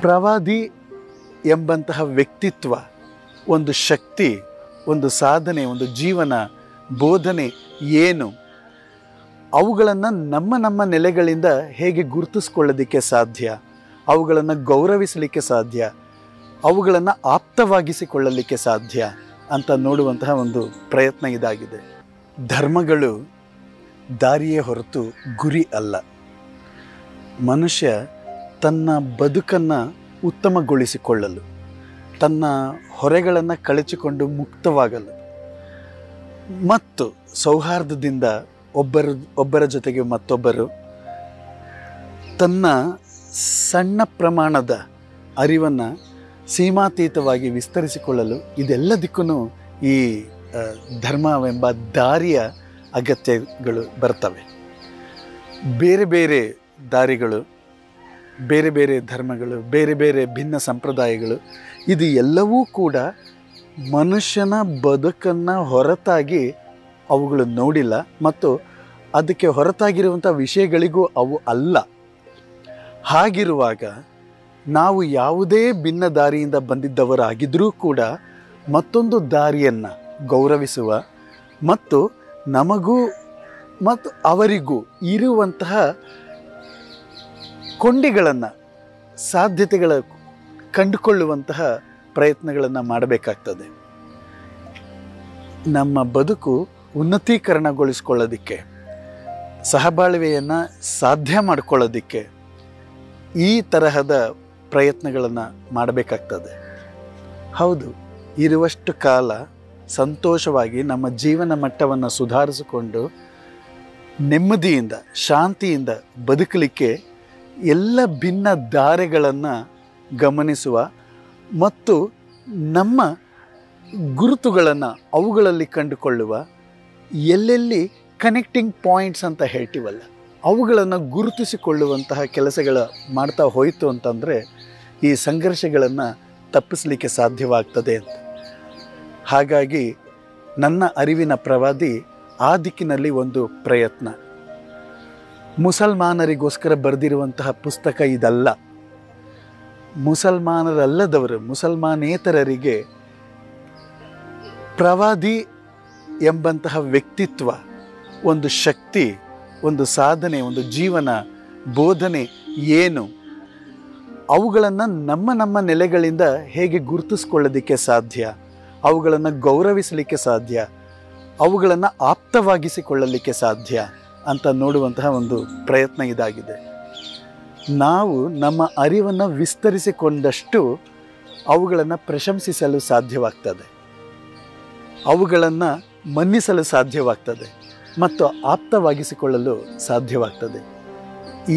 ಪ್ರವಾದಿ ಎಂಬಂತಹ ವ್ಯಕ್ತಿತ್ವ, ಒಂದು ಶಕ್ತಿ, ಒಂದು ಸಾಧನೆ, ಒಂದು ಜೀವನ, ಬೋಧನೆ ಏನು, ಅವುಗಳನ್ನು ನಮ್ಮ ನೆಲೆಗಳಿಂದ ಹೇಗೆ ಗುರುತಿಸ್ಕೊಳ್ಳೋದಕ್ಕೆ ಸಾಧ್ಯ, ಅವುಗಳನ್ನು ಗೌರವಿಸಲಿಕ್ಕೆ ಸಾಧ್ಯ, ಅವುಗಳನ್ನು ಆಪ್ತವಾಗಿಸಿಕೊಳ್ಳಲಿಕ್ಕೆ ಸಾಧ್ಯ ಅಂತ ನೋಡುವಂತಹ ಒಂದು ಪ್ರಯತ್ನ ಇದಾಗಿದೆ. ಧರ್ಮಗಳು ದಾರಿಯೇ ಹೊರತು ಗುರಿ ಅಲ್ಲ. ಮನುಷ್ಯ ತನ್ನ ಬದುಕನ್ನು ಉತ್ತಮಗೊಳಿಸಿಕೊಳ್ಳಲು, ತನ್ನ ಹೊರೆಗಳನ್ನು ಕಳಚಿಕೊಂಡು ಮುಕ್ತವಾಗಲು ಮತ್ತು ಸೌಹಾರ್ದದಿಂದ ಒಬ್ಬರ ಜೊತೆಗೆ ಮತ್ತೊಬ್ಬರು ತನ್ನ ಸಣ್ಣ ಪ್ರಮಾಣದ ಅರಿವನ್ನು ಸೀಮಾತೀತವಾಗಿ ವಿಸ್ತರಿಸಿಕೊಳ್ಳಲು ಇದೆಲ್ಲದಕ್ಕೂ ಈ ಧರ್ಮವೆಂಬ ದಾರಿಯ ಅಗತ್ಯಗಳು ಬರ್ತವೆ. ಬೇರೆ ಬೇರೆ ದಾರಿಗಳು, ಬೇರೆ ಬೇರೆ ಧರ್ಮಗಳು, ಬೇರೆ ಬೇರೆ ಭಿನ್ನ ಸಂಪ್ರದಾಯಗಳು, ಇದು ಎಲ್ಲವೂ ಕೂಡ ಮನುಷ್ಯನ ಬದುಕನ್ನು ಹೊರತಾಗಿ ಅವುಗಳು ನೋಡಿಲ್ಲ ಮತ್ತು ಅದಕ್ಕೆ ಹೊರತಾಗಿರುವಂಥ ವಿಷಯಗಳಿಗೂ ಅವು ಅಲ್ಲ. ಹಾಗಿರುವಾಗ ನಾವು ಯಾವುದೇ ಭಿನ್ನ ದಾರಿಯಿಂದ ಬಂದಿದ್ದವರಾಗಿದ್ದರೂ ಕೂಡ ಮತ್ತೊಂದು ದಾರಿಯನ್ನು ಗೌರವಿಸುವ ಮತ್ತು ನಮಗೂ ಮತ್ತು ಅವರಿಗೂ ಇರುವಂತಹ ಕೊಂಡಿಗಳನ್ನು, ಸಾಧ್ಯತೆಗಳ ಕಂಡುಕೊಳ್ಳುವಂತಹ ಪ್ರಯತ್ನಗಳನ್ನು ಮಾಡಬೇಕಾಗ್ತದೆ. ನಮ್ಮ ಬದುಕು ಉನ್ನತೀಕರಣಗೊಳಿಸ್ಕೊಳ್ಳೋದಕ್ಕೆ, ಸಹಬಾಳ್ವೆಯನ್ನು ಸಾಧ್ಯ ಮಾಡಿಕೊಳ್ಳೋದಕ್ಕೆ ಈ ತರಹದ ಪ್ರಯತ್ನಗಳನ್ನು ಮಾಡಬೇಕಾಗ್ತದೆ. ಹೌದು, ಇರುವಷ್ಟು ಕಾಲ ಸಂತೋಷವಾಗಿ ನಮ್ಮ ಜೀವನ ಮಟ್ಟವನ್ನು ಸುಧಾರಿಸಿಕೊಂಡು ನೆಮ್ಮದಿಯಿಂದ, ಶಾಂತಿಯಿಂದ ಬದುಕಲಿಕ್ಕೆ ಎಲ್ಲ ಭಿನ್ನ ದಾರಿಗಳನ್ನು ಗಮನಿಸುವ ಮತ್ತು ನಮ್ಮ ಗುರುತುಗಳನ್ನು ಅವುಗಳಲ್ಲಿ ಕಂಡುಕೊಳ್ಳುವ, ಎಲ್ಲೆಲ್ಲಿ ಕನೆಕ್ಟಿಂಗ್ ಪಾಯಿಂಟ್ಸ್ ಅಂತ ಹೇಳ್ತೀವಲ್ಲ, ಅವುಗಳನ್ನು ಗುರುತಿಸಿಕೊಳ್ಳುವಂತಹ ಕೆಲಸಗಳ ಮಾಡ್ತಾ ಹೋಯಿತು ಅಂತಂದರೆ ಈ ಸಂಘರ್ಷಗಳನ್ನು ತಪ್ಪಿಸಲಿಕ್ಕೆ ಸಾಧ್ಯವಾಗ್ತದೆ ಅಂತ. ಹಾಗಾಗಿ ನನ್ನ ಅರಿವಿನ ಪ್ರವಾದಿ ಆ ದಿಕ್ಕಿನಲ್ಲಿ ಒಂದು ಪ್ರಯತ್ನ. ಮುಸಲ್ಮಾನರಿಗೋಸ್ಕರ ಬರೆದಿರುವಂತಹ ಪುಸ್ತಕ ಇದಲ್ಲ. ಮುಸಲ್ಮಾನರಲ್ಲದವರು, ಮುಸಲ್ಮಾನೇತರರಿಗೆ ಪ್ರವಾದಿ ಎಂಬಂತಹ ವ್ಯಕ್ತಿತ್ವ, ಒಂದು ಶಕ್ತಿ, ಒಂದು ಸಾಧನೆ, ಒಂದು ಜೀವನ, ಬೋಧನೆ ಏನು, ಅವುಗಳನ್ನು ನಮ್ಮ ನೆಲೆಗಳಿಂದ ಹೇಗೆ ಗುರುತಿಸ್ಕೊಳ್ಳೋದಕ್ಕೆ ಸಾಧ್ಯ, ಅವುಗಳನ್ನು ಗೌರವಿಸಲಿಕ್ಕೆ ಸಾಧ್ಯ, ಅವುಗಳನ್ನು ಆಪ್ತವಾಗಿಸಿಕೊಳ್ಳಲಿಕ್ಕೆ ಸಾಧ್ಯ ಅಂತ ನೋಡುವಂತಹ ಒಂದು ಪ್ರಯತ್ನ ಇದಾಗಿದೆ. ನಾವು ನಮ್ಮ ಅರಿವನ್ನು ವಿಸ್ತರಿಸಿಕೊಂಡಷ್ಟು ಅವುಗಳನ್ನು ಪ್ರಶಂಸಿಸಲು ಸಾಧ್ಯವಾಗ್ತದೆ, ಅವುಗಳನ್ನು ಮನ್ನಿಸಲು ಸಾಧ್ಯವಾಗ್ತದೆ ಮತ್ತು ಆಪ್ತವಾಗಿಸಿಕೊಳ್ಳಲು ಸಾಧ್ಯವಾಗ್ತದೆ.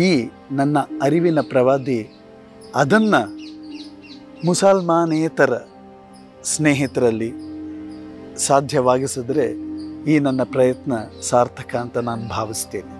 ಈ ನನ್ನ ಅರಿವಿನ ಪ್ರವಾದಿ ಅದನ್ನು ಮುಸಲ್ಮಾನೇತರ ಸ್ನೇಹಿತರಲ್ಲಿ ಸಾಧ್ಯವಾಗಿಸಿದ್ರೆ ಈ ನನ್ನ ಪ್ರಯತ್ನ ಸಾರ್ಥಕ ಅಂತ ನಾನು ಭಾವಿಸ್ತೇನೆ.